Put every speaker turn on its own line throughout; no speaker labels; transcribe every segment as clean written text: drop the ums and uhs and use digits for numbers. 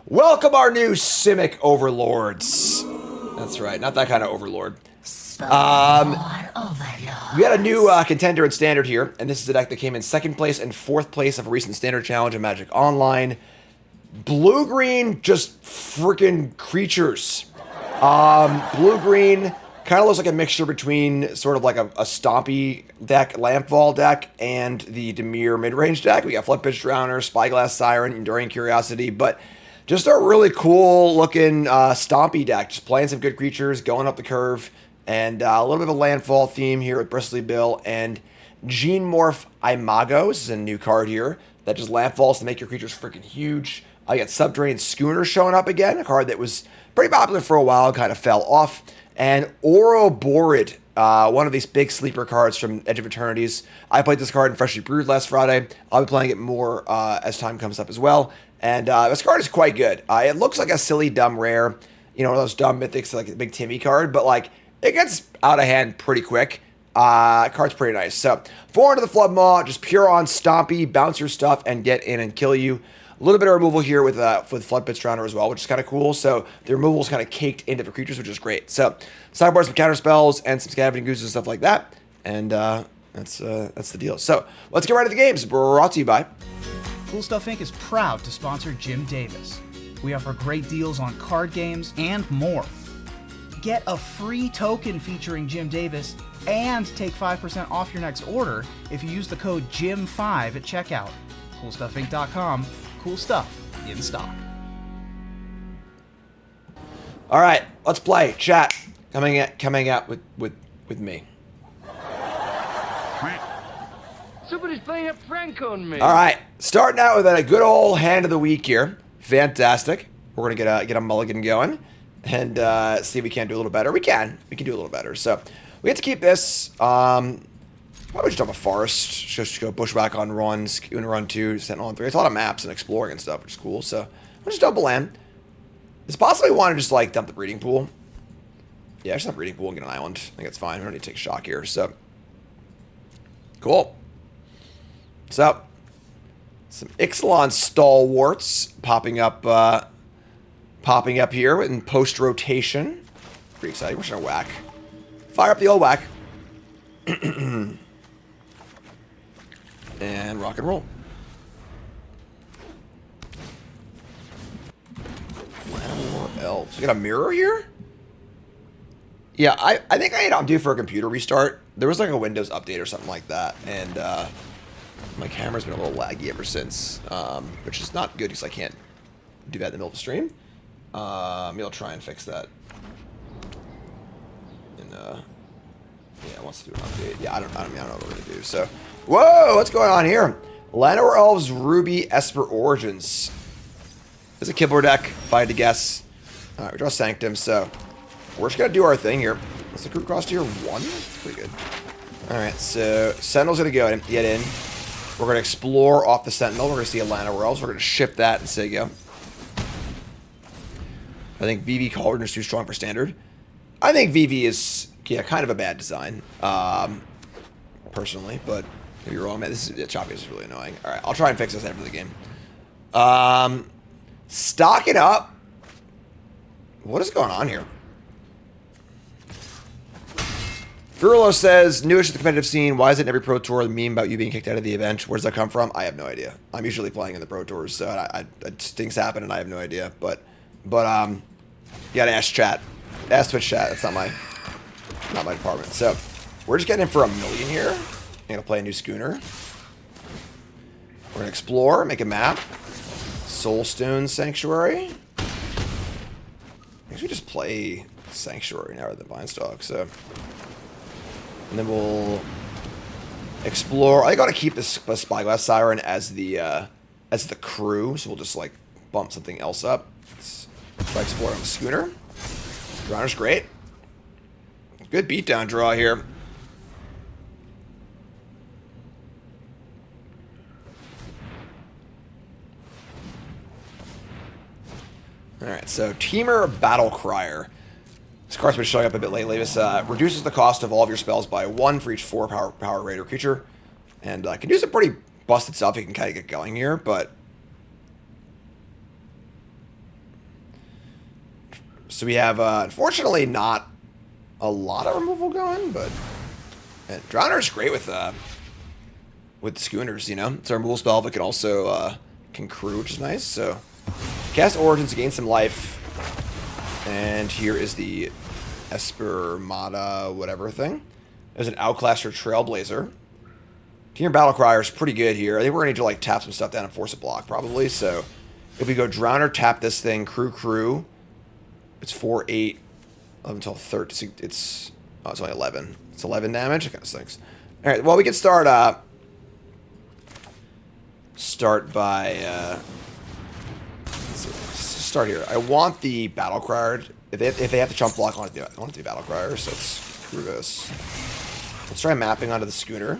Welcome our new Simic overlords. That's right, not that kind of overlord. We had a new contender in Standard here, and this is a deck that came in 2nd place and 4th place of a recent Standard Challenge in Magic Online. Blue-green, just freaking creatures. Blue-green kind of looks like a mixture between sort of like a Stompy deck, Landfall deck, and the Temur mid-range deck. We got Floodpitch Drowner, Spyglass Siren, Enduring Curiosity, but just a really cool-looking Stompy deck. Just playing some good creatures, going up the curve, and a little bit of a Landfall theme here with Bristly Bill and Gene Morph Imago. This is a new card here that just landfalls to make your creatures freaking huge. I got Subterranean Schooner showing up again, a card that was pretty popular for a while, kind of fell off. And Ouroborid, one of these big sleeper cards from Edge of Eternities. I played this card in Freshly Brewed last Friday. I'll be playing it more as time comes up as well. And this card is quite good. It looks like a silly, dumb rare, one of those dumb mythics, like a big Timmy card, but like it gets out of hand pretty quick. Card's pretty nice. So 4 into the Flood Maw, just pure on Stompy, bounce your stuff, and get in and kill you. A little bit of removal here with Floodpitch Drowner as well, which is kind of cool. So the removal is kind of caked into the creatures, which is great. So sideboard some counter spells and some Scavenging Gooses and stuff like that. And that's the deal. So let's get right to the games. Brought to you by
Cool Stuff Inc. is proud to sponsor Jim Davis. We offer great deals on card games and more. Get a free token featuring Jim Davis and take 5% off your next order if you use the code JIM5 at checkout. CoolStuffInc.com. Cool stuff in stock.
All right, let's play. Chat coming out with me.
Somebody's playing a prank on me.
All right, starting out with a good old hand of the week here. Fantastic. We're gonna get a mulligan going and see if we can do a little better. We can do a little better. So we have to keep this. Probably just jump a forest, just go bushwhack on run, schooner run 2, sentinel on 3. It's a lot of maps and exploring and stuff, which is cool. So we'll just dump a land. It's possibly want to just like dump the breeding pool. Yeah, just dump breeding pool and get an island. I think it's fine. We don't need to take a shock here. So cool. So some Ixalan stalwarts popping up here in post rotation. Pretty exciting. We're just gonna whack. Fire up the old whack. And rock and roll. More elves. We got a mirror here? Yeah, I think I'm due for a computer restart. There was like a Windows update or something like that, and my camera's been a little laggy ever since, which is not good because I can't do that in the middle of the stream. Maybe I'll try and fix that. And yeah, it wants to do an update. Yeah, I don't know what we're gonna do. So, whoa, what's going on here? Llanowar Elves Ruby Esper Origins. It's a Kibler deck, if I had to guess. All right, we draw Sanctum, so we're just gonna do our thing here. What's the crew cost here? 1? That's pretty good. All right, so Sentinel's gonna go and get in. We're gonna explore off the Sentinel. We're gonna see a Llanowar Elves. We're gonna ship that and say go. I think VV Cauldron is too strong for Standard. I think VV is kind of a bad design, personally, but if you're wrong, man, choppy is really annoying. All right, I'll try and fix this after the game. Stocking up. What is going on here? Furlo says, newish to the competitive scene. Why is it in every Pro Tour the meme about you being kicked out of the event? Where does that come from? I have no idea. I'm usually playing in the Pro Tours, so things happen and I have no idea. But you gotta ask chat. Ask Twitch chat. That's not my department. So we're just getting in for $1 million here. I'm gonna play a new schooner. We're gonna explore, make a map. Soulstone Sanctuary. I guess we just play Sanctuary now rather than Vinestalk. So, and then we'll explore. I gotta keep this Spyglass Siren as the crew. So we'll just like bump something else up. Let's try explore on the schooner. Drowner's great. Good beatdown draw here. Alright, so Temur Battle Crier. This card's been showing up a bit lately. This reduces the cost of all of your spells by 1 for each 4 power raider creature. And can do some pretty busted stuff. You can kind of get going here, but So we have, unfortunately, not a lot of removal going, but Drowner's great with Schooners, you know? It's our removal spell, but can also can crew, which is nice. So cast Origins to gain some life. And here is the Espermata whatever thing. There's an Outclaster Trailblazer. Temur Battlecryer is pretty good here. I think we're going to need to like tap some stuff down and force a block probably. So if we go Drowner, tap this thing, crew. It's 4, 8, 11, 12, 13. It's only 11. It's 11 damage. That kind of stinks. All right. Well, we can start by let's start here. I want the Battlecryer. If they have to chump block, I want to do it. I want to do Battlecryer. So let's crew this. Let's try mapping onto the Schooner.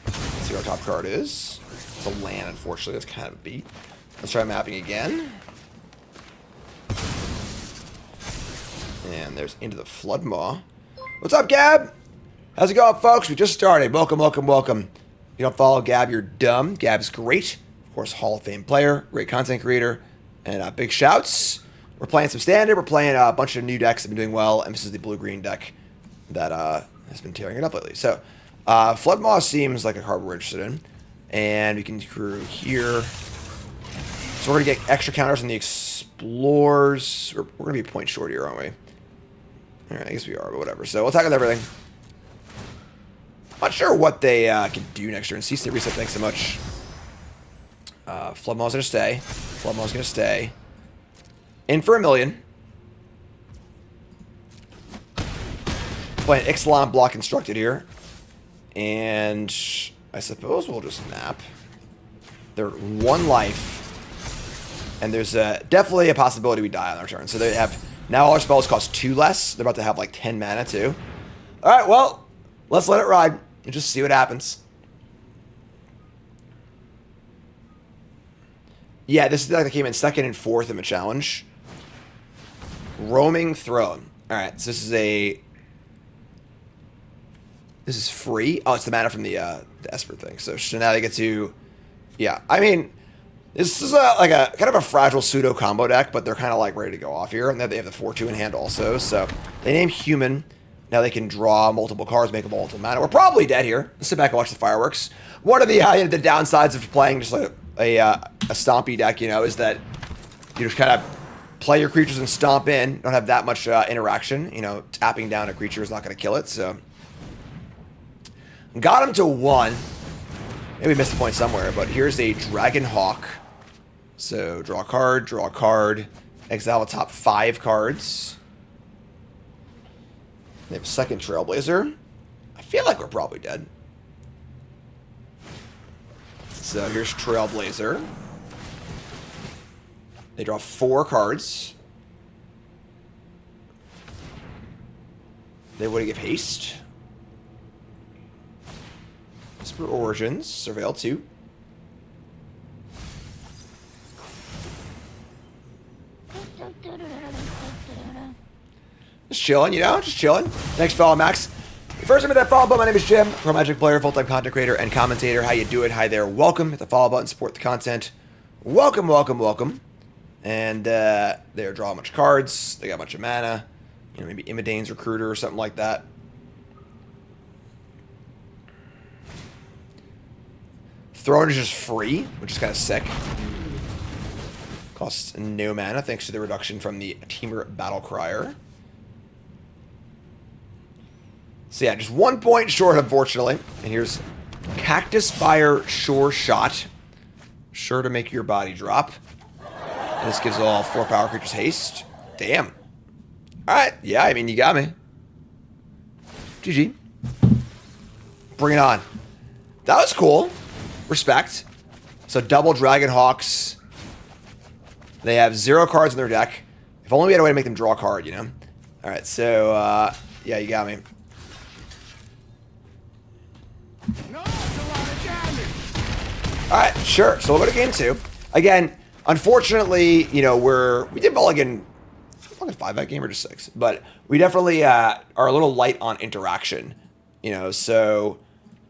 Let's see what our top card is. It's a land, unfortunately. That's kind of a beat. Let's try mapping again. And there's Into the Floodmaw. What's up, Gab? How's it going, folks? We just started. Welcome, welcome, welcome. If you don't follow Gab, you're dumb. Gab's great. Of course, Hall of Fame player, great content creator, and big shouts. We're playing some Standard. We're playing a bunch of new decks that have been doing well, and this is the blue-green deck that has been tearing it up lately. So, Floodmaw seems like a card we're interested in, and we can crew here. So we're going to get extra counters on the Explorers. We're going to be point short here, aren't we? All right, I guess we are, but whatever. So we'll tackle everything. Not sure what they can do next turn. CC reset, thanks so much. Floodmaw's going to stay. Floodmaw's going to stay. In for $1 million. Playing Ixalan block constructed here. And I suppose we'll just map. They're 1 life. And there's definitely a possibility we die on our turn. So they have... Now all our spells cost 2 less. They're about to have like 10 mana too. Alright, well, let's let it ride and just see what happens. Yeah, this is the deck that came in 2nd and 4th in the challenge. Roaming Throne. Alright, so this is free. Oh, it's the mana from the Esper thing. So now they get to... Yeah, I mean... This is like a kind of a fragile pseudo combo deck, but they're kind of like ready to go off here. And then they have the 4/2 in hand also. So they name Human. Now they can draw multiple cards, make a multiple mana. We're probably dead here. Let's sit back and watch the fireworks. One of the downsides of playing just like a stompy deck, you know, is that you just kind of play your creatures and stomp in. Don't have that much interaction. You know, tapping down a creature is not going to kill it. So got him to 1. Maybe we missed the point somewhere, but here's a Dragon Hawk. So, draw a card, exile the top 5 cards. They have a 2nd Trailblazer. I feel like we're probably dead. So, here's Trailblazer. They draw 4 cards. They would give haste. Esper Origins, Surveil 2. Just chilling, you know? Just chilling. Thanks for following, Max. First, I'm at that follow button. My name is Jim. Pro Magic player, full-time content creator, and commentator. How you doing? Hi there. Welcome. Hit the follow button. Support the content. Welcome, welcome, welcome. And they're drawing a bunch of cards. They got a bunch of mana. You know, maybe Imidane's Recruiter or something like that. Throne is just free, which is kind of sick. Costs no mana thanks to the reduction from the Temur Battlecryer. So yeah, just 1 point short, unfortunately. And here's Cactus Fire Sure Shot. Sure to make your body drop. And this gives all 4 power creatures haste. Damn. Alright, yeah, I mean, you got me. GG. Bring it on. That was cool. Respect. So double Dragon Hawks. They have 0 cards in their deck. If only we had a way to make them draw a card, you know? Alright, so, yeah, you got me.
No, it's a lot of damage.
Alright, sure. So we'll go to game 2. Again, unfortunately, you know, we did mulligan 5 that game or just 6. But we definitely are a little light on interaction. You know, so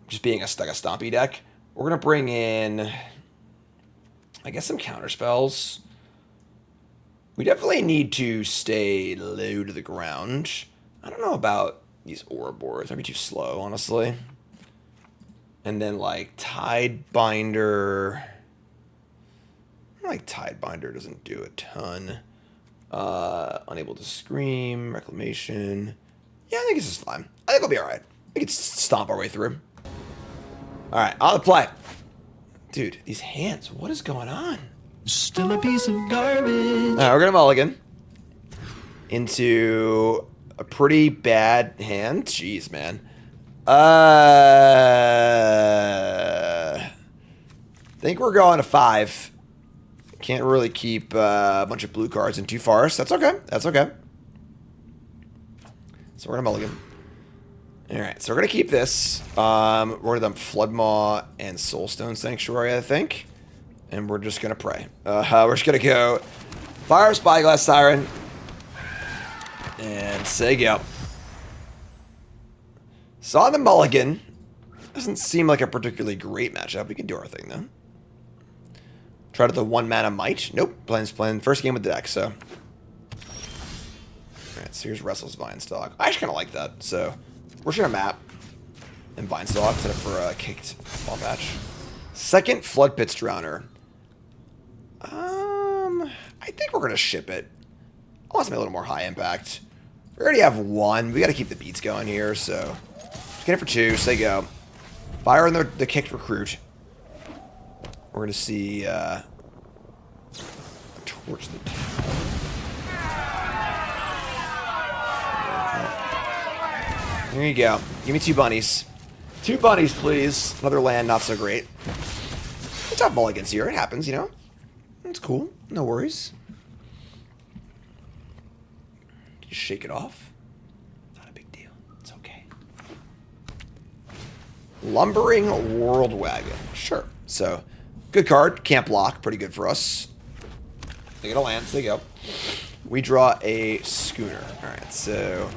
just being like a stompy deck. We're going to bring in, I guess, some counter spells. We definitely need to stay low to the ground. I don't know about these Ouroboros. That'd be too slow, honestly. And then, like, Tidebinder. Like, Tidebinder doesn't do a ton. Unable to scream. Reclamation. Yeah, I think this is fine. I think we'll be alright. We can stomp our way through. Alright, on the play. Dude, these hands, what is going on?
Still a piece of garbage.
Alright, we're gonna mulligan into a pretty bad hand. Jeez, man. I think we're going to 5. Can't really keep a bunch of blue cards in 2 forests. That's okay. That's okay. So we're gonna mulligan. Alright, so we're gonna keep this. We're gonna dump Floodmaw and Soulstone Sanctuary, I think. And we're just gonna pray. We're just gonna go Fire Spyglass Siren. And say go. So on the mulligan, doesn't seem like a particularly great matchup. We can do our thing though. Try to the 1 mana might. Nope. Playing first game with the deck, so. Alright, so here's Restless Vinestalk. I actually kinda like that, so we're just gonna map and Vinestalk instead of for a kicked small patch. Second Flood Pits Drowner. I think we're gonna ship it. I want something a little more high impact. We already have 1. We gotta keep the beats going here, so get it for 2, say go. Fire in the kicked recruit. We're gonna see Torch the Tower. Here you go. Give me 2 bunnies. 2 bunnies, please. Another land, not so great. It's tough mulligans here. It happens, you know. It's cool. No worries. Just shake it off. Not a big deal. It's okay. Lumbering World Wagon. Sure. So, good card. Can't block. Pretty good for us. They get a land. So they go. We draw a Schooner. Alright, so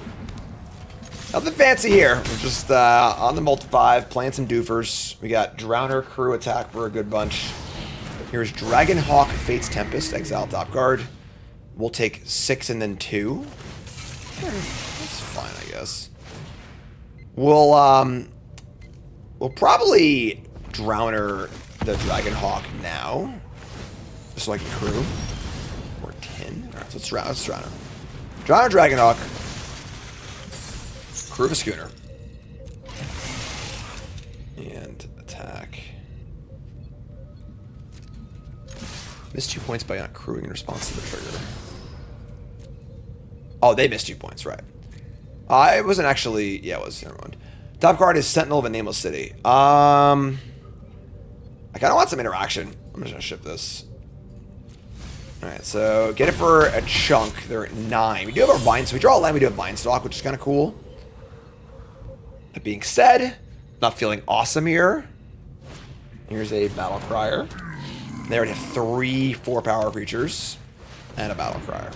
nothing fancy here. We're just on the multi-5, playing some doofers. We got Drowner, Crew Attack for a good bunch. Here's Dragonhawk, Fate's Tempest, exile top card. We'll take 6 and then 2. That's fine, I guess. We'll probably Drowner the Dragonhawk now. Just like the crew. Or 10. Alright, so let's Drowner. Drowner Dragonhawk. Crew of a Schooner. And attack. Missed 2 points by not crewing in response to the trigger. Oh, they missed 2 points, right. It wasn't actually... Yeah, it was. Never mind. Top card is Sentinel of a Nameless City. I kind of want some interaction. I'm just going to ship this. Alright, so get it for a chunk. They're at 9. We do have our Vine... So we draw a land, we do have Vinestalk, which is kind of cool. That being said, not feeling awesome here. Here's a Battle Crier. They already have 3 4-power creatures and a Battle Crier.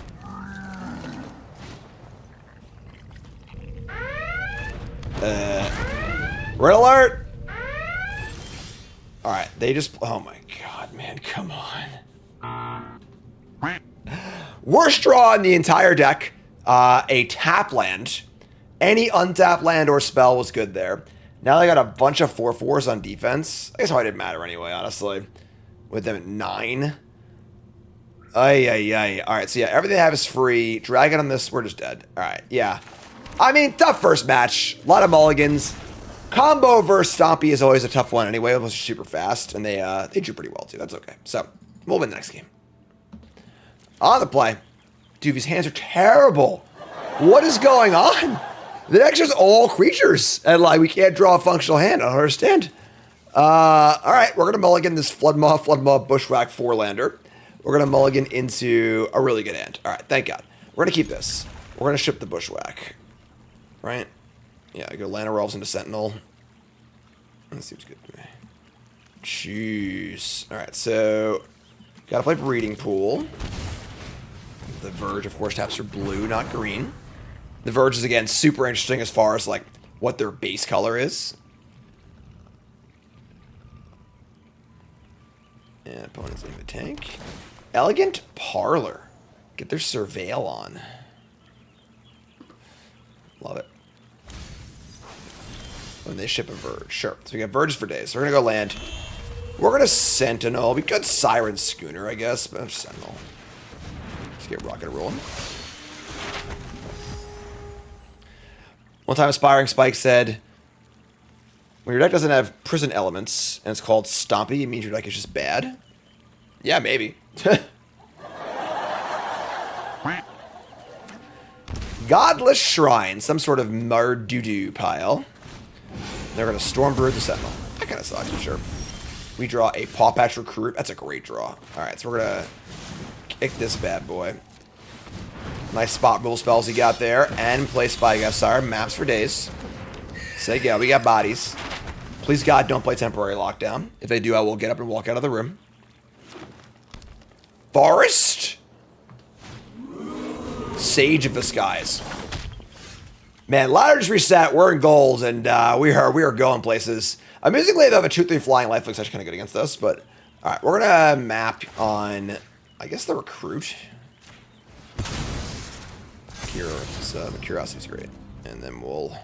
Red alert! Alright, they just... Oh my god, man, come on. Worst draw in the entire deck. A tap land. Any untapped land or spell was good there. Now they got a bunch of 4/4s on defense. I guess it didn't matter anyway, honestly. With them at 9. Alright, so yeah, everything they have is free. Dragon on this, we're just dead. Alright, yeah. I mean, tough first match. A lot of mulligans. Combo versus Stompy is always a tough one anyway. It was super fast, and they drew pretty well too. That's okay. So, we'll win the next game. On the play. Dude, these hands are terrible. What is going on? The deck's just all creatures, and like, we can't draw a functional hand. I don't understand. Alright, we're gonna mulligan this Floodmaw, Bushwhack 4-lander. We're gonna mulligan into a really good hand. Alright, thank God. We're gonna keep this. We're gonna ship the Bushwhack. Right? Yeah, I go Lana Rolls into Sentinel. That seems good to me. Jeez. Alright, so gotta play Breeding Pool. The Verge, of course, taps for blue, not green. The Verge is, again, super interesting as far as, like, what their base color is. And opponent's name a tank. Elegant Parlor. Get their Surveil on. Love it. When they ship a Verge. Sure. So we got Verges for days. So we're going to go land. We're going to Sentinel. We could Siren Schooner, I guess. But Sentinel. Let's get rocket rolling. One time Aspiring Spike said, when your deck doesn't have prison elements and it's called Stompy, it means your deck is just bad. Yeah, maybe. Godless Shrine, some sort of Mardu pile. They're going to Stormbird the Sentinel. That kind of sucks, for sure. We draw a Paw Patch Recruit. That's a great draw. Alright, so we're going to kick this bad boy. Nice spot rule spells he got there. And play Spyglass Sire. Maps for days. Say yeah, we got bodies. Please God, don't play Temporary Lockdown. If they do, I will get up and walk out of the room. Forest. Sage of the Skies. Man, ladder just reset. We're in goals, and we are going places. Amusingly, though, the 2/3 flying life looks actually kind of good against us. But all right, we're gonna map on, I guess, the Recruit. Curiosity's great, and then we'll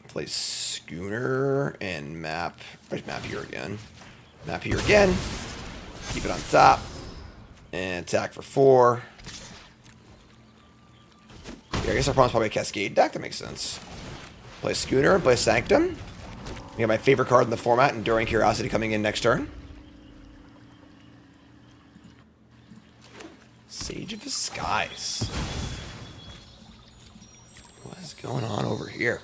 play Schooner and map. Where's map here again? Map here again. Keep it on top, and attack for 4. Yeah, I guess our opponent's probably a Cascade deck. That makes sense. Play Schooner, play Sanctum. We got my favorite card in the format, Enduring Curiosity, coming in next turn. Sage of the Skies. What is going on over here?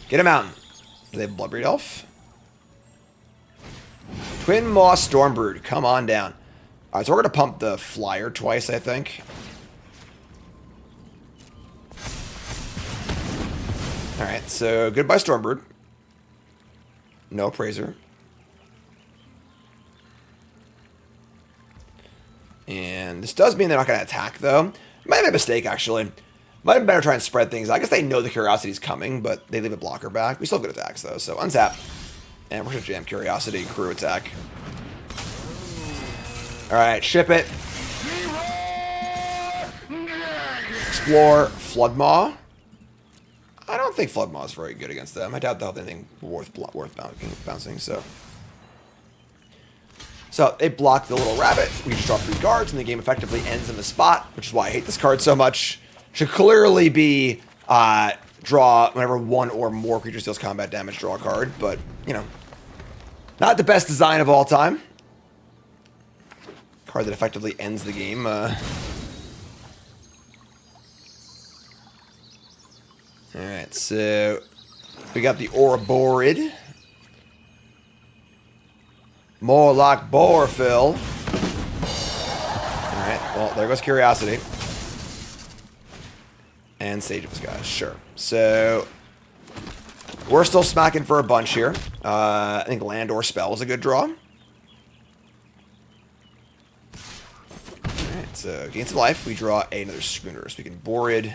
Get a mountain. Do they have Bloodbreed Elf? Twin Moss Stormbird. Come on down. Alright, so we're going to pump the flyer twice, I think. Alright, so goodbye Stormbird. No Appraiser. And this does mean they're not going to attack, though. Might be a mistake, actually. Might be better trying to spread things. I guess they know the Curiosity's coming, but they leave a blocker back. We still have good attacks, though, so untap. And we're going to jam Curiosity, crew attack. Alright, ship it. Explore Floodmaw. I don't think Floodmaw is very good against them. I doubt they'll have anything worth bouncing, so. So, they block the little rabbit. We just draw 3 cards, and the game effectively ends in the spot, which is why I hate this card so much. Should clearly be draw whenever 1 or more creatures deals combat damage, draw a card, but, you know. Not the best design of all time. Card that effectively ends the game. Alright, so we got the Ouroborid. Morlock Borefill. Alright, well, there goes Curiosity. And Sage of the Skies, sure. So, we're still smacking for a bunch here. I think Land or Spell is a good draw. Alright, so gain some life. We draw another Schooner. So we can Borid.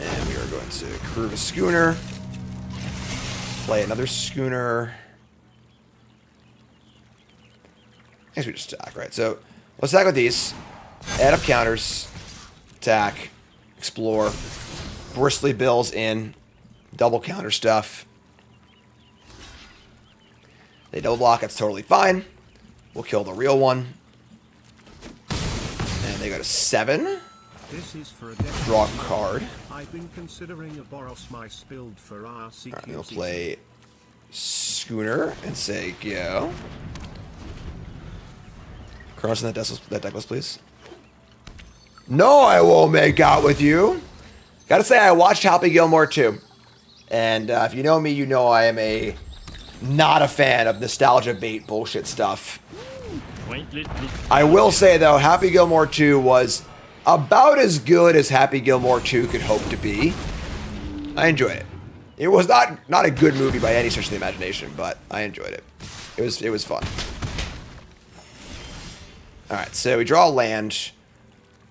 And we are going to crew a Schooner. Play another Schooner. I guess we just attack, right? So, let's attack with these. Add up counters. Attack. Explore. Bristly Bills in. Double counter stuff. They double block, that's totally fine. We'll kill the real one. And they go to 7.
This is for a
draw a card.
I've been considering a Boros my spilled for our CQ.
Alright, we'll play Schooner and say go. Cross in that decklist, please. No, I won't make out with you. Gotta say, I watched Happy Gilmore too. And if you know me, you know I am not a fan of nostalgia bait bullshit stuff. I will say, though, Happy Gilmore 2 was about as good as Happy Gilmore 2 could hope to be. I enjoyed it. It was not a good movie by any stretch of the imagination, but I enjoyed it. It was fun. Alright, so we draw a land.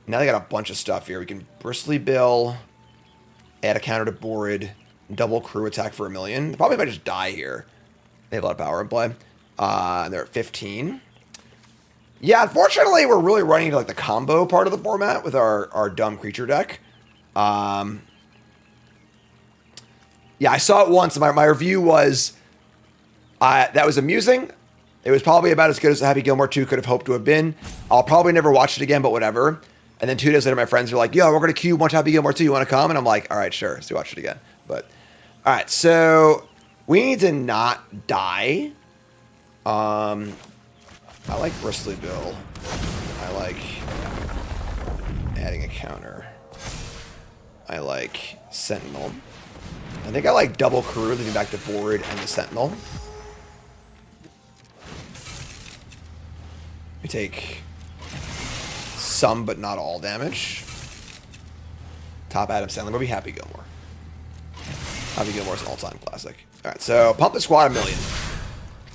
Now they got a bunch of stuff here. We can Bristly Bill, add a counter to Borid, double crew attack for 1 million. The problem is I just die here. They have a lot of power in play. They're at 15. Yeah, unfortunately, we're really running into like the combo part of the format with our dumb creature deck. Yeah, I saw it once. My review was that was amusing. It was probably about as good as Happy Gilmore 2 could have hoped to have been. I'll probably never watch it again, but whatever. And then 2 days later, my friends were like, yo, we're going to queue watch Happy Gilmore 2. You want to come? And I'm like, all right, sure. Let's watch it again. But, all right, so we need to not die. I like Bristly Bill. I like adding a counter. I like Sentinel. I think I like double crew, leaving back the board and the Sentinel. We take some, but not all damage. Top Adam Sandler movie, Happy Gilmore. Happy Gilmore's an all-time classic. All right, so pump the squad 1 million.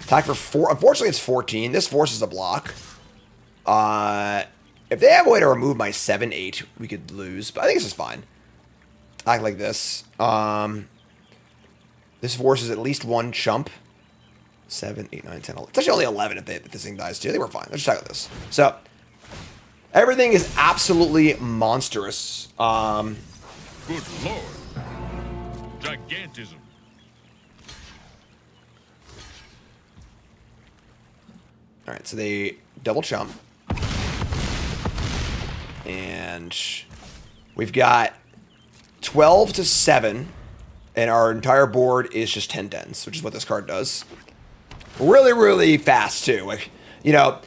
Attack for 4. Unfortunately, it's 14. This forces a block. If they have a way to remove my 7/8, we could lose. But I think this is fine. Act like this. This forces at least 1 chump. 7, 8, 9, 10, 11. It's actually only 11 if this thing dies too. I think we're fine. Let's just attack with this. So, everything is absolutely monstrous.
Good lord. Gigantism.
Alright, so they double chump. And we've got 12 to 7. And our entire board is just 10/10s, which is what this card does. Really, really fast, too. Like, you know,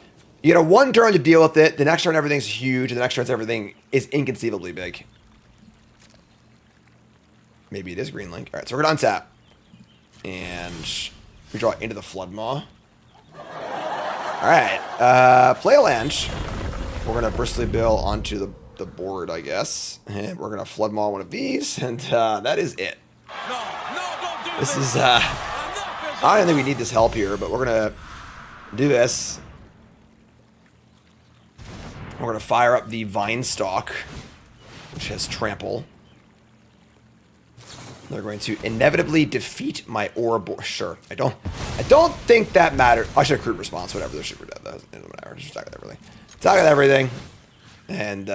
you get a 1 turn to deal with it. The next turn, everything's huge. And the next turn, everything is inconceivably big. Maybe it is green link. All right, so we're going to untap. And we draw into the Floodmaw. All right, play a land. We're going to Bristly Bill onto the board, I guess. And we're going to Floodmaw one of these. And that is it. This is, I don't think we need this help here, but we're going to do this. We're going to fire up the Vine Stalk, which has Trample. They're going to inevitably defeat my Ouroboros. Sure, I don't think that matters. I should have crude response, whatever. They're super dead. That doesn't matter. Just attack with everything. Attack with everything. And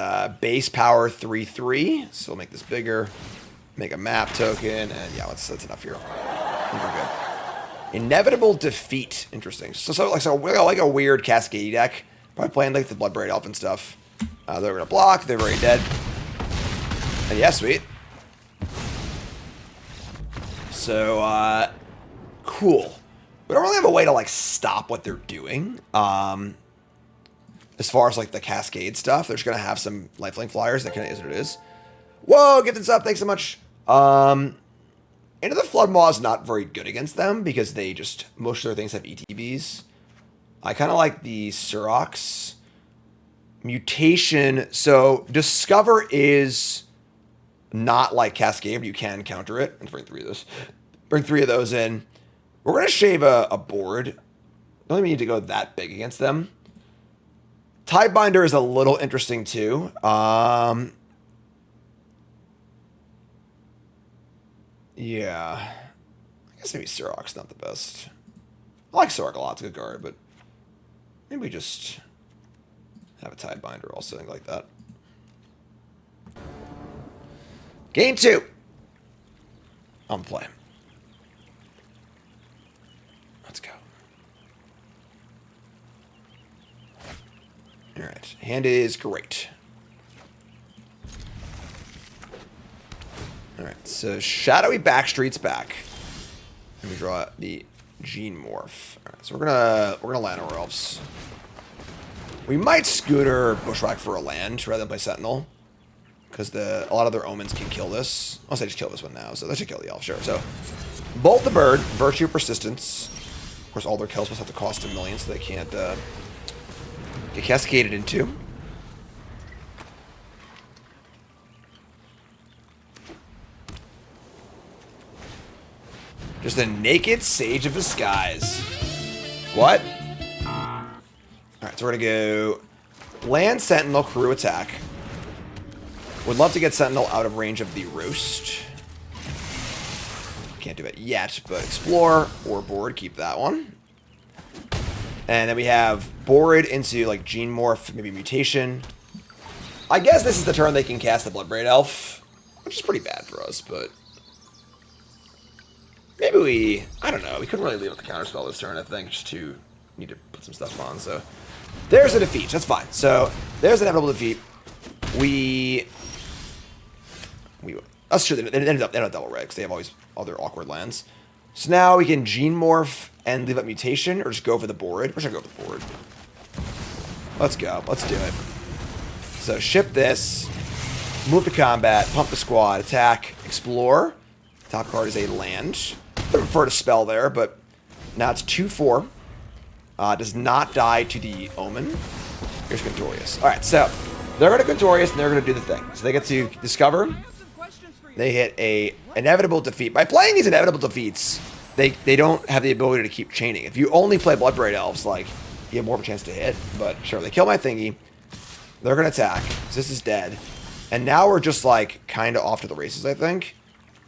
base power 3/3. So we'll make this bigger. Make a map token, and yeah, that's enough here. I think we're good. Inevitable defeat. Interesting. So like a weird Cascade deck. Probably playing like the Bloodbraid Elf and stuff. They're gonna block. They're very dead. And yeah, sweet. So cool. We don't really have a way to like stop what they're doing. As far as like the Cascade stuff, they're just gonna have some lifelink flyers. That kind of is what it is. Whoa, get this up. Thanks so much. Into the Floodmaw is not very good against them because they just, most of their things have ETBs. I kind of like the Surox. Mutation. So, Discover is not like Cascade, but you can counter it. Let's bring 3 of those. Bring 3 of those in. We're going to shave a board. Don't even need to go that big against them. Tidebinder is a little interesting too. Yeah. I guess maybe Surok's not the best. I like Surok a lot. It's a good card, but maybe we just have a Tidebinder also, something like that. Game 2. On play. Let's go. Alright. Hand is great. Alright, so Shadowy Backstreet's back. And we draw the Gene Morph. Alright, so we're gonna land our elves. We might Scooter Bushwhack for a land rather than play Sentinel. Because a lot of their omens can kill this. I'll say just kill this one now, so that should kill the elf, sure. So Bolt the Bird, Virtue Persistence. Of course, all their kills must have to cost 1 million, so they can't get cascaded into. Just a naked Sage of the Skies. What? Alright, so we're gonna go land Sentinel, crew attack. Would love to get Sentinel out of range of the Roast. Can't do it yet, but explore or board, keep that one. And then we have Borid into like Gene Morph, maybe Mutation. I guess this is the turn they can cast the Bloodbraid Elf, which is pretty bad for us, but maybe we, I don't know, we couldn't really leave with the counterspell this turn, I think, just to need to put some stuff on, so there's a defeat, that's fine. So there's an inevitable defeat. That's true, they ended up double red, because they have always other awkward lands. So now we can Gene Morph and leave up Mutation, or just go for the board. We're just gonna go for the board. Let's go, let's do it. So ship this, move to combat, pump the squad, attack, explore. Top card is a land. I prefer to spell there, but now it's 2/4. Does not die to the Omen. Here's Contorious. Alright, so they're going to Contorious and they're going to do the thing. So they get to discover. They hit a inevitable defeat. By playing these inevitable defeats, they don't have the ability to keep chaining. If you only play Bloodbraid Elves, like, you have more of a chance to hit. But sure, they kill my thingy. They're going to attack. So this is dead. And now we're just, like, kind of off to the races, I think.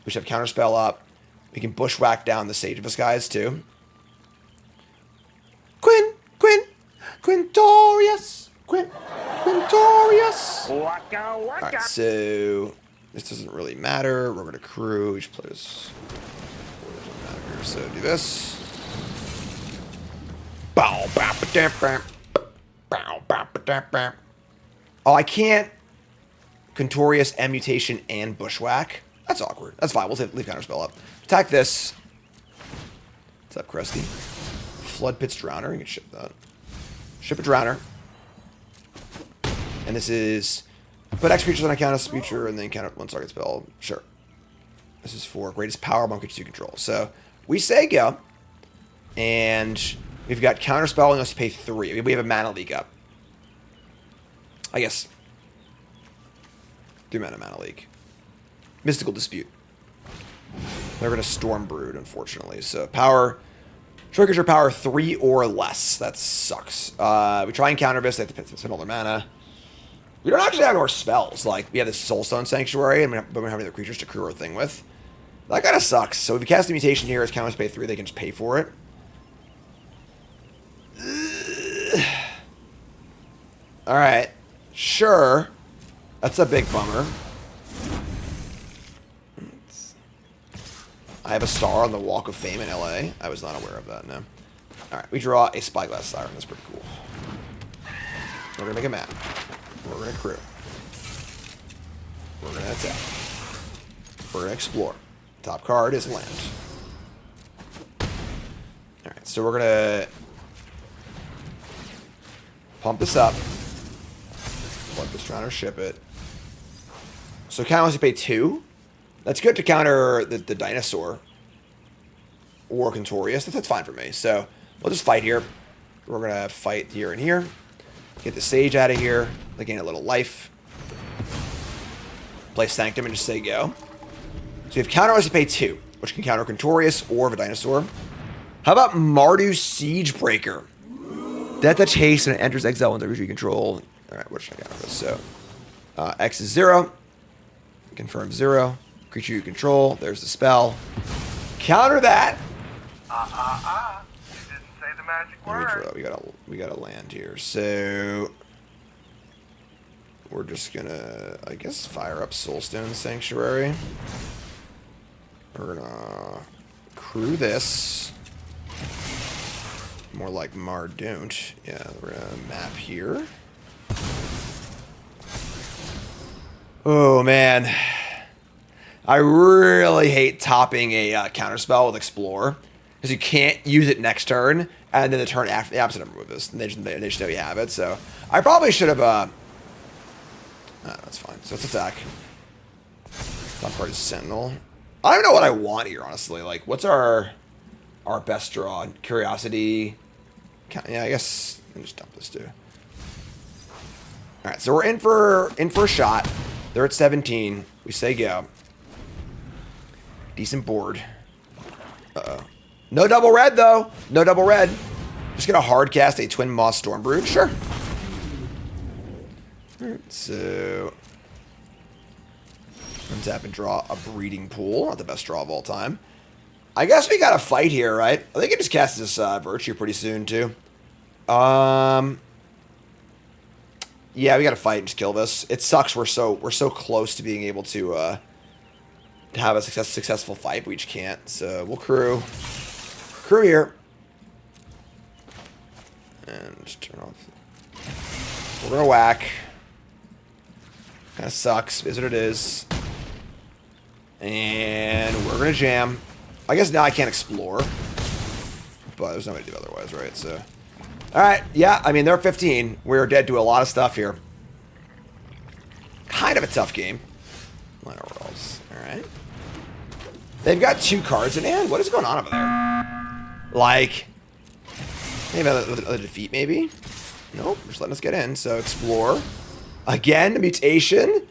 We should have Counterspell up. We can Bushwhack down the Sage of Disguise, too. Quintorious! Quintorious! Alright, so this doesn't really matter. We're going to crew. Each player's... doesn't matter. So do this. Oh, I can't Contorious, and Mutation, and Bushwhack. That's awkward. That's fine. We'll leave Counterspell up. Attack this. What's up, Krusty? Flood Pit's Drowner. You can ship that. Ship a Drowner. And this is... Put X creatures on account of future, and then count one target spell. Sure. This is for greatest power among creatures you control. So, we say go. And we've got Counterspell and us to pay 3. We have a mana leak up. I guess... 3 mana leak. Mystical Dispute. They're going to Storm Brood, unfortunately. So, power... Triggers are power 3 or less. That sucks. We try and counter this. They have to spend all their mana. We don't actually have more spells. Like, we have this Soulstone Sanctuary, but we don't have any other creatures to crew our thing with. That kind of sucks. So if we cast the Mutation here, as counters pay 3, they can just pay for it. Alright. Sure. That's a big bummer. I have a star on the Walk of Fame in LA. I was not aware of that, no. Alright, we draw a Spyglass Siren. That's pretty cool. We're going to make a map. We're going to crew. We're going to attack. We're going to explore. Top card is land. Alright, so we're going to pump this up. Let this Drowner ship it. So count unless you pay 2. That's good to counter the Dinosaur. Or Contorious. That's fine for me. So we'll just fight here. We're going to fight here and here. Get the Sage out of here. They gain a little life. Play Sanctum and just say go. So you have counter unless you pay 2, which can counter Contorious or Dinosaur. How about Mardu Siegebreaker? That touch haste when it enters exile under creature you control. Alright, what should I counter this? So X is 0. Confirm 0. Creature you control. There's the spell. Counter that.
You didn't say the magic word.
We got a land here. So we're just gonna, I guess, fire up Soulstone Sanctuary. We're gonna crew this. More like Mardu. Yeah, we're gonna map here. Oh man. I really hate topping a counterspell with Explore, because you can't use it next turn, and then the turn after the opposite remove this, and they just know you have it. So I probably should have. That's fine. So let's attack. Top card is Sentinel. I don't know what I want here, honestly. Like, what's our best draw? Curiosity. Yeah, I guess let me just dump this too. All right, so we're in for a shot. They're at 17. We say go. Decent board. Uh-oh. No double red, though. No double red. Just gonna hard cast a Twin Moss Stormbrood. Sure. Alright, so untap and draw a Breeding Pool. Not the best draw of all time. I guess we gotta fight here, right? I think I just cast this Virtue pretty soon, too. Yeah, we gotta fight and just kill this. It sucks. We're so close to being able to have a successful fight, but we just can't. So we'll crew here, and just turn off. We're gonna whack. Kind of sucks. Is what it is. And we're gonna jam. I guess now I can't explore, but there's no way to do otherwise, right? So. Alright, yeah, I mean, they're 15. We're dead to a lot of stuff here. Kind of a tough game. Minor rolls. Alright. They've got 2 cards in hand. What is going on over there? Like, maybe a defeat, maybe? Nope, just letting us get in. So, explore. Again, mutation.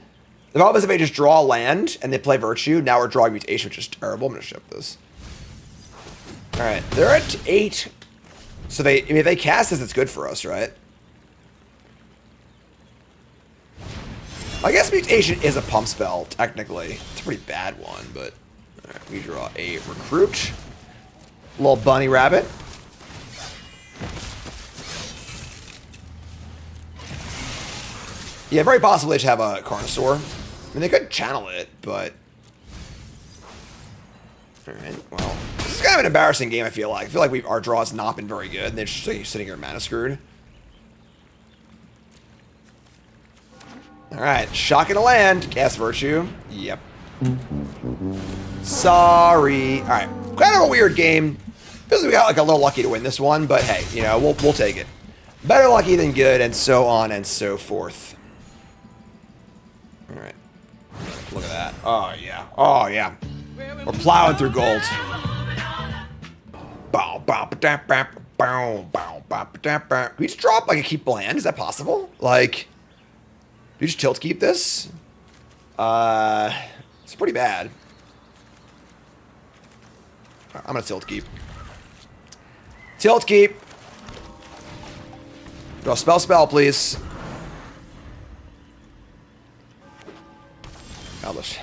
The problem is if they just draw land and they play Virtue, now we're drawing mutation, which is terrible. I'm going to ship this. Alright, they're at 8. So I mean, if they cast this, it's good for us, right? I guess mutation is a pump spell, technically. It's a pretty bad one, but... Alright, we draw a recruit. Little bunny rabbit. Yeah, very possibly they should have a Carnosaur. I mean, they could channel it, but... Alright, well... This is kind of an embarrassing game, I feel like. I feel like our draw has not been very good, and they're just like, sitting here mana screwed. Alright, shocking to land. Cast Virtue. Yep. Sorry. Alright, kind of a weird game. Feels like we got like a little lucky to win this one, but hey, you know, we'll take it. Better lucky than good, and so on and so forth. Alright. Look at that. Oh, yeah. Oh, yeah. We're plowing through gold. Can we just drop like a keep land? Is that possible? Like, do we just tilt keep this? It's pretty bad. I'm gonna tilt keep. Tilt keep. Draw spell, please. Elvish.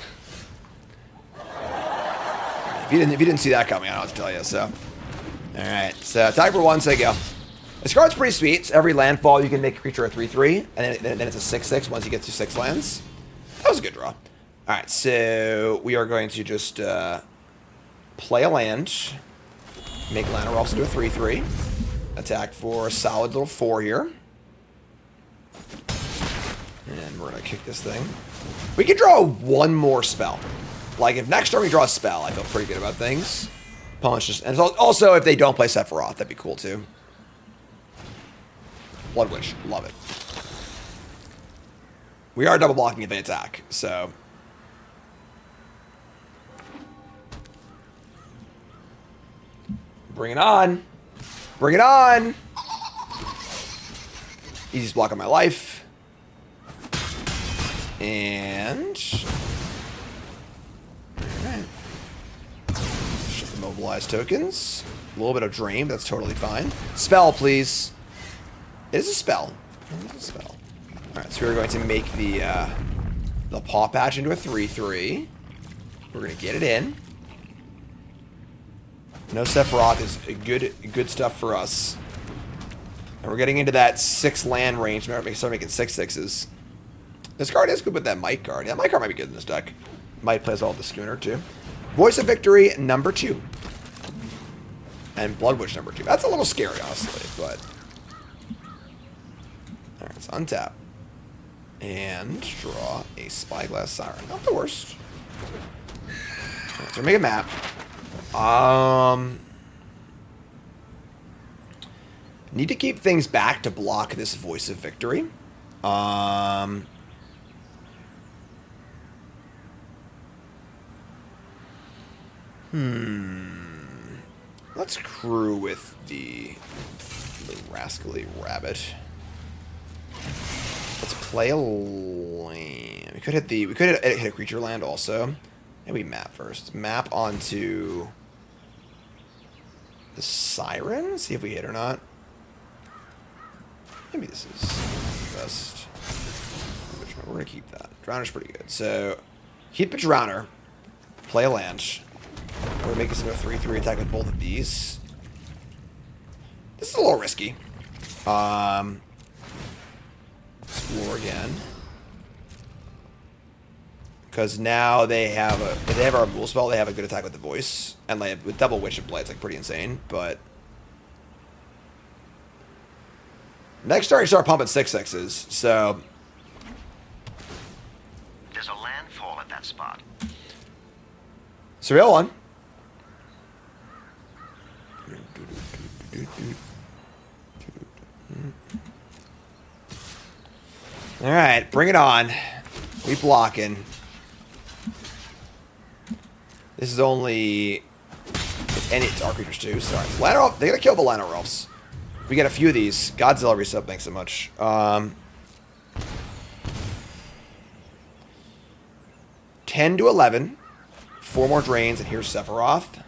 If you didn't see that coming, I don't know what to tell you. So, all right. So attack for 1, say go. This card's pretty sweet. So every landfall you can make a creature a 3/3, and then it's a 6/6 once you get to 6 lands. That was a good draw. All right. So we are going to just play a land, make Llanowar also do a 3/3, attack for a solid little 4 here, and we're gonna kick this thing. We can draw 1 more spell. Like, if next turn we draw a spell, I feel pretty good about things. Opponents just... And also, if they don't play Sephiroth, that'd be cool, too. Blood Witch. Love it. We are double blocking if they attack, so... Bring it on. Bring it on. Easiest block of my life. And... Alright. Ship the mobilized tokens. A little bit of drain, but that's totally fine. Spell, please. It is a spell. It is a spell. Alright, so we're going to make the Paw Patch into a 3/3. We're going to get it in. No Sephiroth is good stuff for us. And we're getting into that 6 land range. Start making 6/6s. This card is good with that Might card. Yeah, Might card might be good in this deck. Might plays all the Schooner, too. Voice of Victory, number 2. And Blood Witch, number 2. That's a little scary, honestly, but... Alright, let's untap. And draw a Spyglass Siren. Not the worst. Alright, so we're making a map. Need to keep things back to block this Voice of Victory. Let's crew with the rascally rabbit. Let's play a land. We could hit a creature land also. Maybe map first. Map onto the Siren. See if we hit or not. Maybe this is the best. We're gonna keep that. Drowner's pretty good. So keep a Drowner. Play a land. We're gonna make this into a 3/3 attack with both of these. This is a little risky. Explore again. Because now they have a... If they have our Rule Spell, they have a good attack with the Voice. And like, with Double Witch of Play, it's like pretty insane. But... Next turn, you start pumping 6/6s. So...
There's a landfall at that spot.
Surveil 1. Alright, bring it on. We blocking. This is only... It's our creatures too. Sorry. Llanowar Elf, they gotta kill the Llanowar Elves. We get a few of these. Godzilla reset, thanks so much. 10 to 11. 4 more drains, and here's Sephiroth.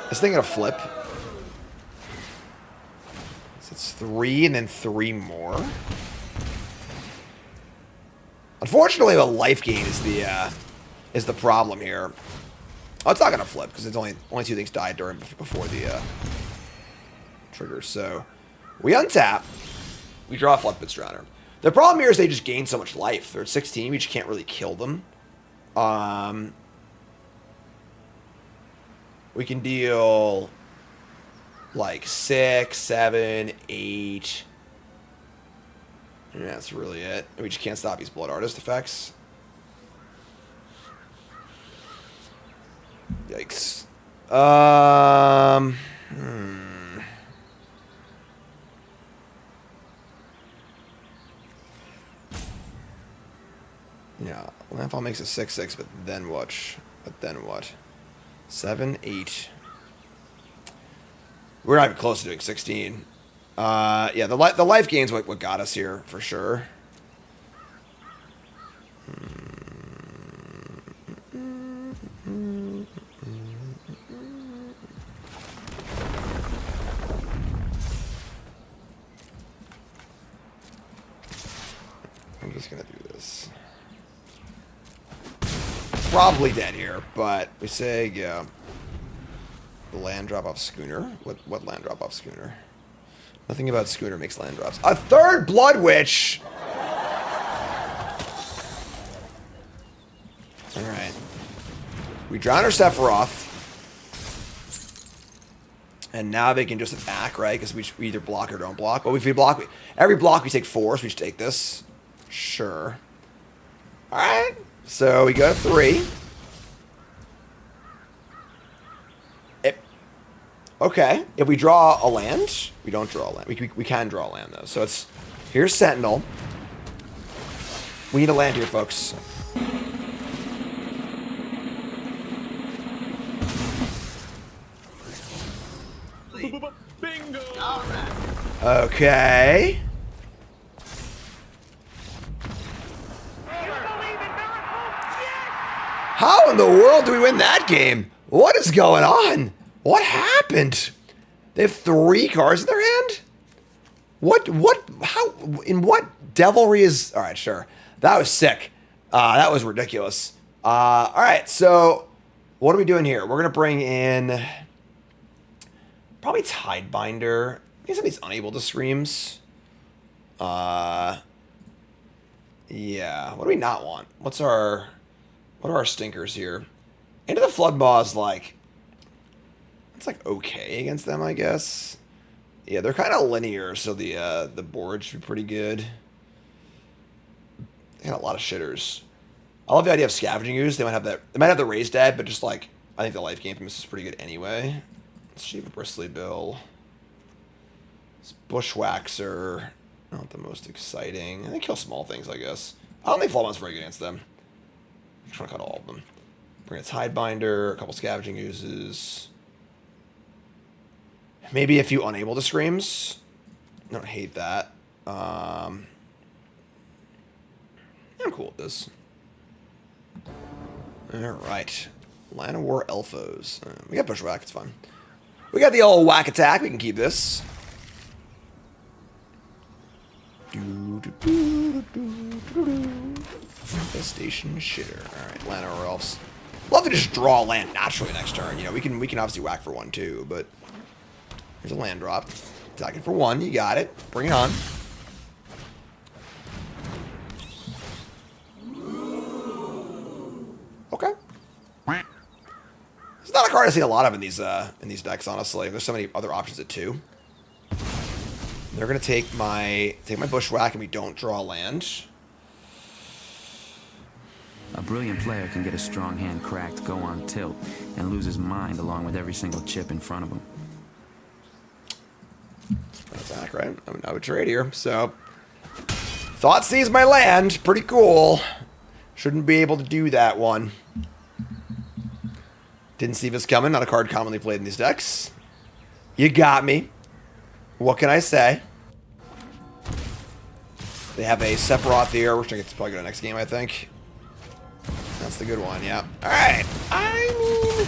This thing gonna flip. So it's 3 and then 3 more. Unfortunately, the life gain is the problem here. Oh, it's not gonna flip because it's only 2 things died before the trigger. So we untap. We draw a Floodpit Drowner. The problem here is they just gain so much life. They're at 16. We just can't really kill them. We can deal like 6, 7, 8. And that's really it. We just can't stop these Blood Artist effects. Yikes. Yeah, Landfall makes a 6/6, but then what? 7, 8. We're not even close to doing 16. Yeah, the life gain's what got us here, for sure. I'm just gonna do this. Probably dead here, but we say, yeah. The land drop off Schooner? What land drop off Schooner? Nothing about Schooner makes land drops. A third Blood Witch! Alright. We drown our Sephiroth. And now they can just attack, right? Because we either block or don't block. Well, if we block, every block we take 4, so we should take this. Sure. Alright. So we go 3. Okay. If we draw a land, we don't draw a land. We can draw a land, though. So it's... Here's Sentinel. We need a land here, folks.
Bingo!
Okay. How in the world do we win that game? What is going on? What happened? They have 3 cards in their hand? How, in what devilry is... Alright, sure. That was sick. That was ridiculous. Alright, so what are we doing here? We're going to bring in... Probably Tidebinder. I think somebody's unable to Screams. Yeah. What do we not want? What are our stinkers here? Into the Floodmaw is like... It's like okay against them, I guess. Yeah, they're kind of linear, so the board should be pretty good. They got a lot of shitters. I love the idea of Scavenging Ooze. They might have that. They might have the Raised Dead, but just like I think the life gain from this is pretty good anyway. Let's Shape a Bristly Bill. It's Bushwhacker. Not the most exciting. They kill small things, I guess. I don't think Floodmaw's very good against them. I'm trying to cut all of them. Bring a Tidebinder, a couple Scavenging Oozes. Maybe a few Unable to Screams. I don't hate that. I'm cool with this. Alright. Llanowar Elfos. We got Bushwhack, it's fine. We got the old whack attack, we can keep this. Infestation Shitter. Alright, Llanowar Elves. Love to just draw land naturally next turn. You know, we can obviously whack for 1 too, but here's a land drop. Attacking for 1, you got it. Bring it on. Okay. It's not a card I see a lot of in these decks, honestly. There's so many other options at 2. They're gonna take my bushwhack and we don't draw land.
A brilliant player can get a strong hand cracked, go on tilt, and lose his mind along with every single chip in front of him.
Attack, right? I would trade here. So, thought sees my land. Pretty cool. Shouldn't be able to do that one. Didn't see this coming. Not a card commonly played in these decks. You got me. What can I say? They have a Sephiroth here, which I get to probably go to the next game, I think. That's the good one, yeah. Alright. I mean...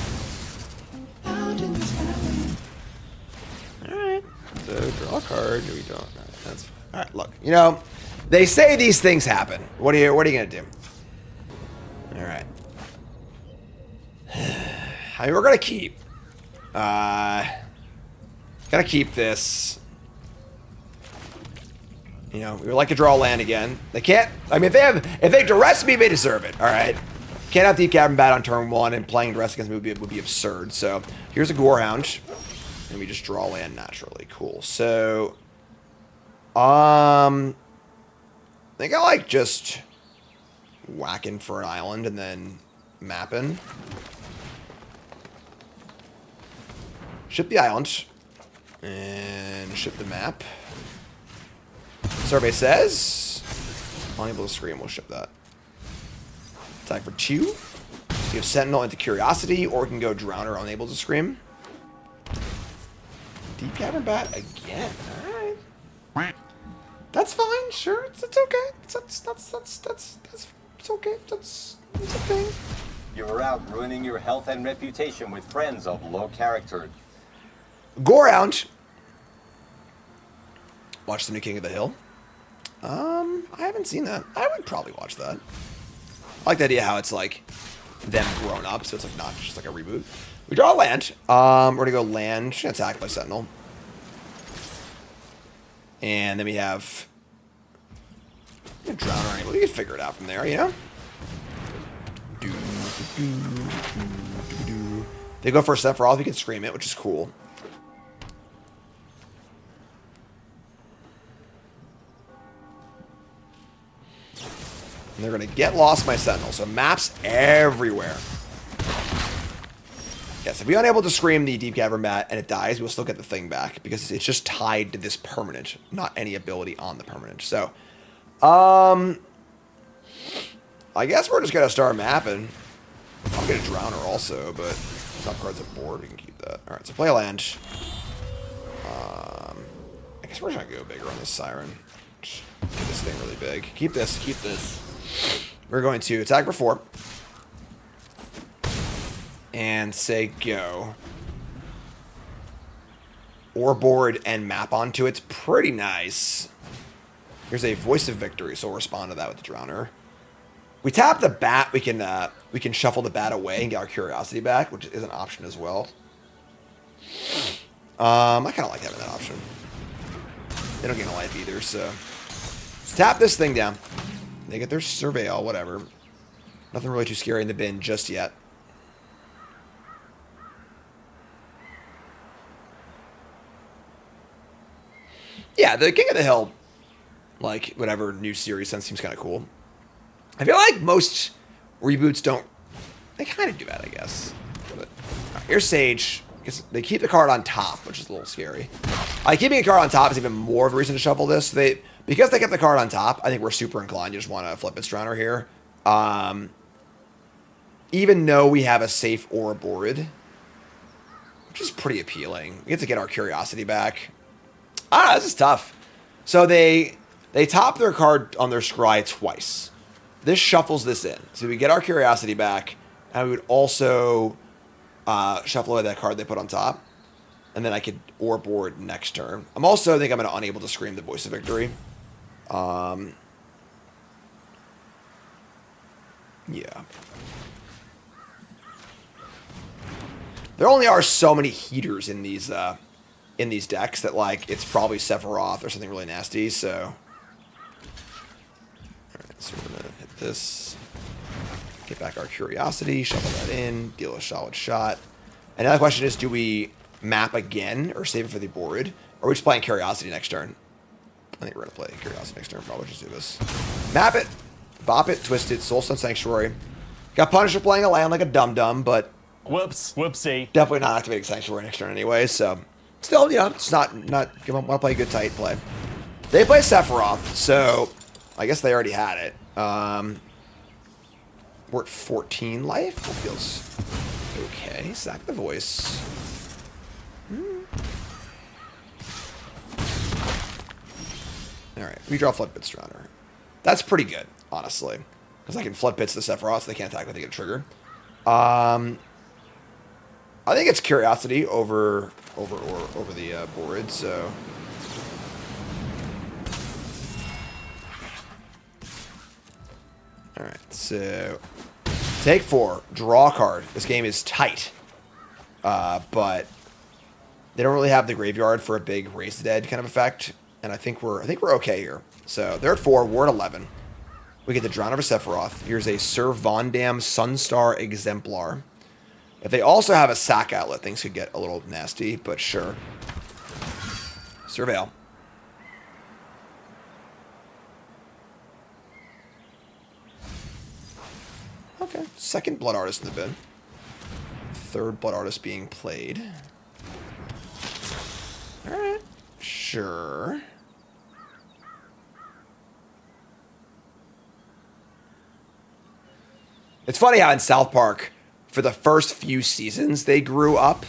Alright. So, draw a card. No, we don't. That's fine. Alright, look. You know, they say these things happen. What are you going to do? Alright. I mean, we're going to keep. Gotta keep this. You know, we would like to draw land again. They can't. I mean, if they duress me, they deserve it. All right. Can't have Deep Cavern Bat on turn 1, and playing duress against me would be absurd. So here's a Gorehound, and we just draw land naturally. Cool. So, I think I like just whacking for an island and then mapping. Ship the island and ship the map. Survey says unable to scream. We'll ship that. Attack for 2. So you have Sentinel into Curiosity, or we can go Drowner unable to scream. Deep Cavern Bat again. All right. That's fine. Sure, it's okay. It's okay. That's a thing.
You're out ruining your health and reputation with friends of low character.
Gorehound. Watch the new King of the Hill. I haven't seen that. I would probably watch that. I like the idea how it's like them grown up, so it's like not just like a reboot. We draw a land. We're gonna go land, attack by Sentinel. And then we have Drowner angle. You can figure it out from there, you know? They go for a Sephiroth, we can scream it, which is cool. And they're going to get lost my Sentinel. So maps everywhere. Yes, if we're unable to scream the Deep Cavern Bat and it dies, we'll still get the thing back. Because it's just tied to this permanent. Not any ability on the permanent. So, I guess we're just going to start mapping. I'll get a Drowner also, but top cards at board. We can keep that. Alright, so play a land. I guess we're just going to go bigger on this Siren. Just get this thing really big. Keep this. Keep this. We're going to attack for 4. And say go. Or board and map onto it's pretty nice. Here's a Voice of Victory, so we'll respond to that with the Drowner. We tap the bat, we can shuffle the bat away and get our Curiosity back, which is an option as well. I kind of like having that option. They don't gain a life either, so let's tap this thing down. They get their Surveil, whatever. Nothing really too scary in the bin just yet. Yeah, the King of the Hill, like, whatever new series seems kind of cool. I feel like most reboots don't... They kind of do that, I guess. But, here's Sage. They keep the card on top, which is a little scary. Keeping a card on top is even more of a reason to shuffle this. Because they kept the card on top, I think we're super inclined. You just want to flip its Drowner here. Even though we have a safe Aura board, which is pretty appealing. We get to get our Curiosity back. This is tough. So they top their card on their scry twice. This shuffles this in. So we get our Curiosity back, and we would also shuffle away that card they put on top. And then I could Aura board next turn. I'm also think I'm going to unable to scream the Voice of Victory. Yeah. There only are so many heaters in these decks that, like, it's probably Sephiroth or something really nasty, so... Alright, so we're gonna hit this. Get back our Curiosity, shuffle that in, deal a solid shot. And now the question is, do we map again or save it for the board? Or are we just playing Curiosity next turn? I think we're going to play Curiosity next turn. Probably just do this. Map it. Bop it. Twist it. Soulstone Sanctuary. Got punished for playing a land like a dum-dum, but...
Whoopsie.
Definitely not activating Sanctuary next turn anyway, so... Still, you know, it's not you want to play a good tight play. They play Sephiroth, so... I guess they already had it. We're at 14 life. It feels okay. Sack the voice. Alright, we draw Floodbits Drowner. That's pretty good, honestly. Because I can Floodbits the Sephiroth, so they can't attack when they get a trigger. I think it's Curiosity over the board, so... Alright, so... Take 4, draw a card. This game is tight. But... They don't really have the graveyard for a big Raise the Dead kind of effect. And I think we're okay here. So they're at 4, we're at 11. We get the Drown over Sephiroth. Here's a Sir Vondam Sunstar Exemplar. If they also have a sack outlet, things could get a little nasty, but sure. Surveil. Okay, second Blood Artist in the bin. Third Blood Artist being played. Alright, sure. It's funny how in South Park, for the first few seasons, they grew up.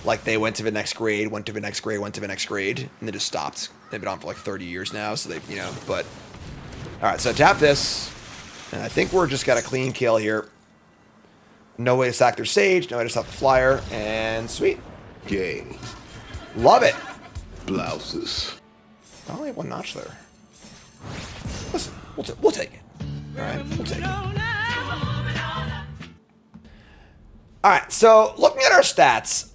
Like, they went to the next grade, went to the next grade, went to the next grade, and they just stopped. They've been on for like 30 years now, so they've, you know, but... Alright, so tap this. And I think we're just got a clean kill here. No way to sack their Sage, no way to stop the Flyer, and sweet.
Game.
Love it.
Blouses.
I only have one notch there. Listen, we'll take it. Alright, we'll take it. Alright, so looking at our stats,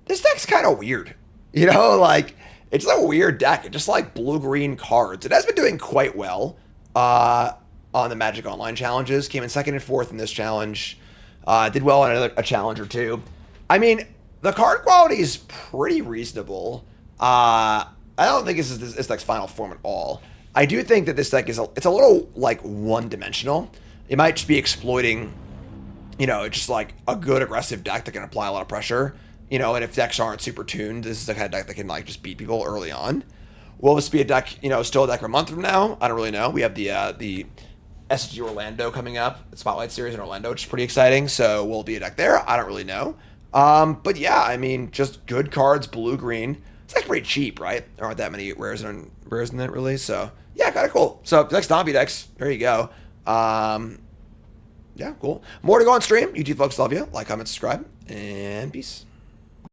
this deck's kind of weird. You know, like, it's a weird deck. It's just like blue-green cards. It has been doing quite well on the Magic Online challenges. Came in 2nd and 4th in this challenge. Did well on a challenge or two. I mean, the card quality is pretty reasonable. I don't think this deck's final form at all. I do think that this deck it's a little, like, one-dimensional. It might just be exploiting... You know, just like a good aggressive deck that can apply a lot of pressure. You know, and if decks aren't super tuned, this is the kind of deck that can like just beat people early on. Will this be a deck, you know, still a deck a month from now? I don't really know. We have the SG Orlando coming up, the Spotlight Series in Orlando, which is pretty exciting. So will it be a deck there? I don't really know. But yeah, I mean, just good cards, blue-green. It's like pretty cheap, right? There aren't that many rares in it really. So yeah, kind of cool. So next Stompy decks, there you go. Yeah, cool. More to go on stream. YouTube folks, love you. Like, comment, subscribe, and peace.